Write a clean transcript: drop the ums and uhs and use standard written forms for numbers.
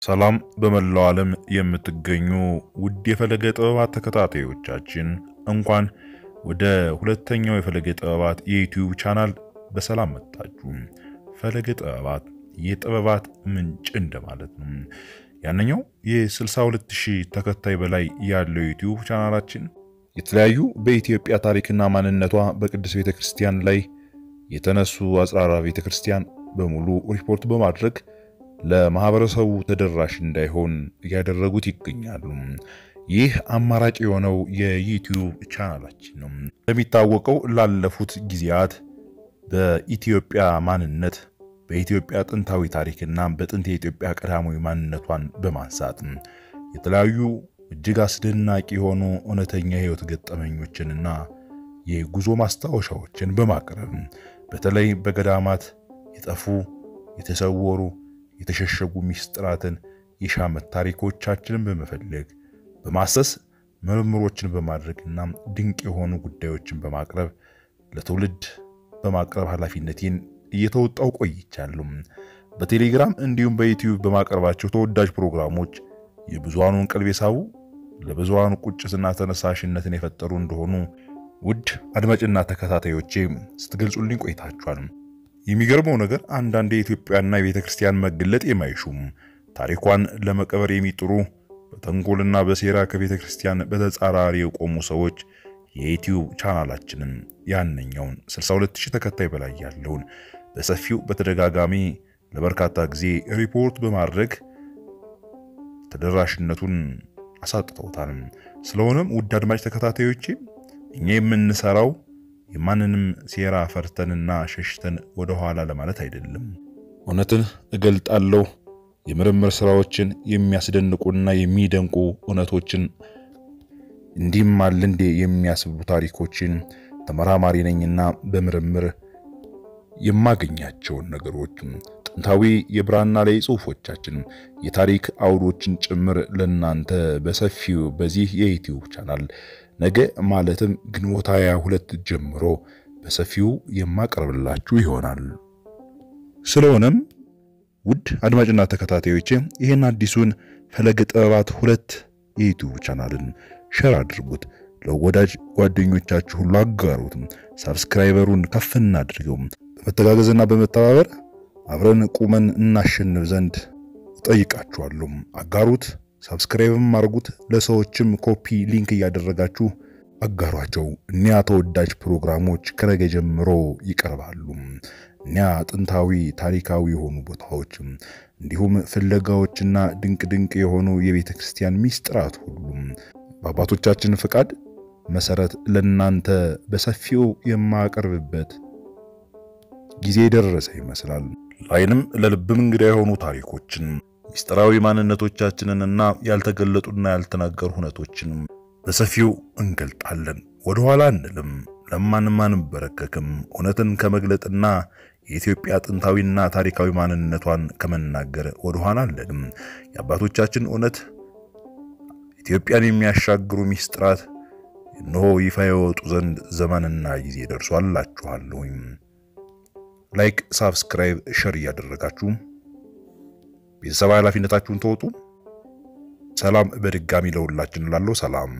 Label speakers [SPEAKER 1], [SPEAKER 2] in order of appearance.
[SPEAKER 1] ሰላም በመላው ዓለም የምትገኙ ውድ የፈለገ ጥበባት ተከታታዮቻችን እንኳን ወደ ሁለተኛው የፈለገ ጥበባት የዩቲዩብ ቻናል በሰላም መጣችሁ። ፈለገ ጥበባት የጥበባት ምንጭ እንደማለት ነው። ያንኛው የ62000 ተከታይ በላይ ያለው ዩቲዩብ ቻናላችን የተለያዩ በኢትዮጵያ ታሪክና ማንነቷ በቅድስት ቤተክርስቲያን ላይ የተነሱ አጽራራ ቤተክርስቲያን በሙሉ ሪፖርት በማድረግ ለማህበረሰቡ ተደራሽ እንዳይሆን ያደረጉት ይገኛሉ። ይህ አማራጭ የሆነው የዩቲዩብ ቻናላችን ነው። እንደሚታወቀው ላለፉት ጊዜያት በኢትዮጵያ ማንነት በኢትዮጵያ ጥንታዊ ታሪክና በጥንት የኢትዮጵያ ቀዳማዊ ማንነቷን በማንሳት የተለያዩ እጅግ አስደናቂ የሆኑ እውነተኛ ህይወት ገጠመኞችንና የጉዞ ማስታወሻዎችን በማቅረብ በተለይ በገዳማት የጠፉ የተሰወሩ የተሸሸጉ ሚስጥራትን የሻመት ታሪኮቻችንን በመፈለግ በማሰስ ምርምሮችን በማድረግና ድንቅ የሆኑ ጉዳዮችን በማቅረብ ለትውልድ በማቅረብ ኃላፊነቴን እየተወጣው ቆይቻለሁ። በቴሌግራም እንዲሁም በዩቲዩብ በማቅረባቸው ተወዳጅ ፕሮግራሞች የብዙሃኑን ቀልብ የሳቡ ለብዙሃኑ ቁጭትና ተነሳሽነትን የፈጠሩ እንደሆኑ ውድ አድማጭና ተከታታዮቼ ስትገልጹልኝ ቆይታችኋል። የሚገርመው ነገር አንዳንድ የኢትዮጵያና የቤተክርስቲያን መገለጥ የማይሹም ታሪኳን ለመቀበር የሚጥሩ በተንኮልና በሴራ ከቤተክርስቲያን በተጻራሪ የቆሙ ሰዎች የዩቲዩብ ቻናላችንን ያንኛውን 62000 ተከታይ በላይ ያለውን በሰፊው በተደጋጋሚ ለበርካታ ጊዜ ሪፖርት በማድረግ ተደራሽነቱን አሳጥተውታል። ስለሆነም ውድ አድማጭ ተከታታዮቼ እኛ የምንሰራው የማንንም ሴራ ፈርተንና ሸሽተን ወደ ኋላ ለማለት አይደለም። እውነትን እገልጣለሁ። የምርምር ስራዎችን የሚያስደንቁና የሚደንቁ እውነቶችን እንዲማልንዴ የሚያስቡ ታሪኮችን ተመራማሪ ነኝና በምርምር የማገኛቸው ነገሮች ጥንታዊ የብራና ላይ ጽሁፎቻችን የታሪክ አውዶችን ጭምር ለናንተ በሰፊው በዚህ የዩቲዩብ ቻናል ነገ ማለትም ግንቦት 22 ጀምሮ በሰፊው የማቀርብላችሁ ይሆናል። ስለሆነም ውድ አድማጭና ተከታታዮቼ ይሄን አዲሱን ፈለገ ጥበባት 2 የዩቲዩብ ቻናልን ሼር አድርጉት፣ ለወዳጅ ጓደኞቻችሁ ሁሉ አጋሩት፣ ሰብስክራይበሩን ከፍ እናድርገው። በመተጋገዝና በመተባበር አብረን ቁመን እናሸንፍ ዘንድ ጠይቃችኋለሁ። አጋሩት፣ ሰብስክራይብም አድርጉት፣ ለሰዎችም ኮፒ ሊንክ ያደረጋችሁ አጋሯቸው። እኛ ተወዳጅ ፕሮግራሞች ከነገ ጀምሮ ይቀርባሉ። እኛ ጥንታዊ ታሪካዊ የሆኑ ቦታዎች እንዲሁም ፍለጋዎችና ድንቅ የሆኑ የቤተክርስቲያን ሚስጥራት ሁሉ በአባቶቻችን ፍቃድ መሰረት ለናንተ በሰፊው የማቀርብበት ጊዜ ደረሰ ይመስላል። ላይንም ለልብም እንግዳ የሆኑ ታሪኮችን ሚስጥራዊ ማንነቶቻችንንና ያልተገለጡና ያልተናገሩ ሁነቶችን በሰፊው እንገልጣለን። ወደ ኋላ አንልም፣ ለማንም አንበረከክም። እውነትን ከመግለጥና የኢትዮጵያ ጥንታዊና ታሪካዊ ማንነቷን ከመናገር ወደ ኋላ አንልም። የአባቶቻችን እውነት ኢትዮጵያን የሚያሻግሩ ሚስጥራት እነሆ ይፋ ይወጡ ዘንድ ዘመንና ጊዜ ደርሷላችኋለሁ። ላይክ፣ ሰብስክራይብ፣ ሼር ያደረጋችሁ ቤተሰብ ኃላፊነታችሁን ተወጡ። ሰላም በድጋሚ ለሁላችን ላለው ሰላም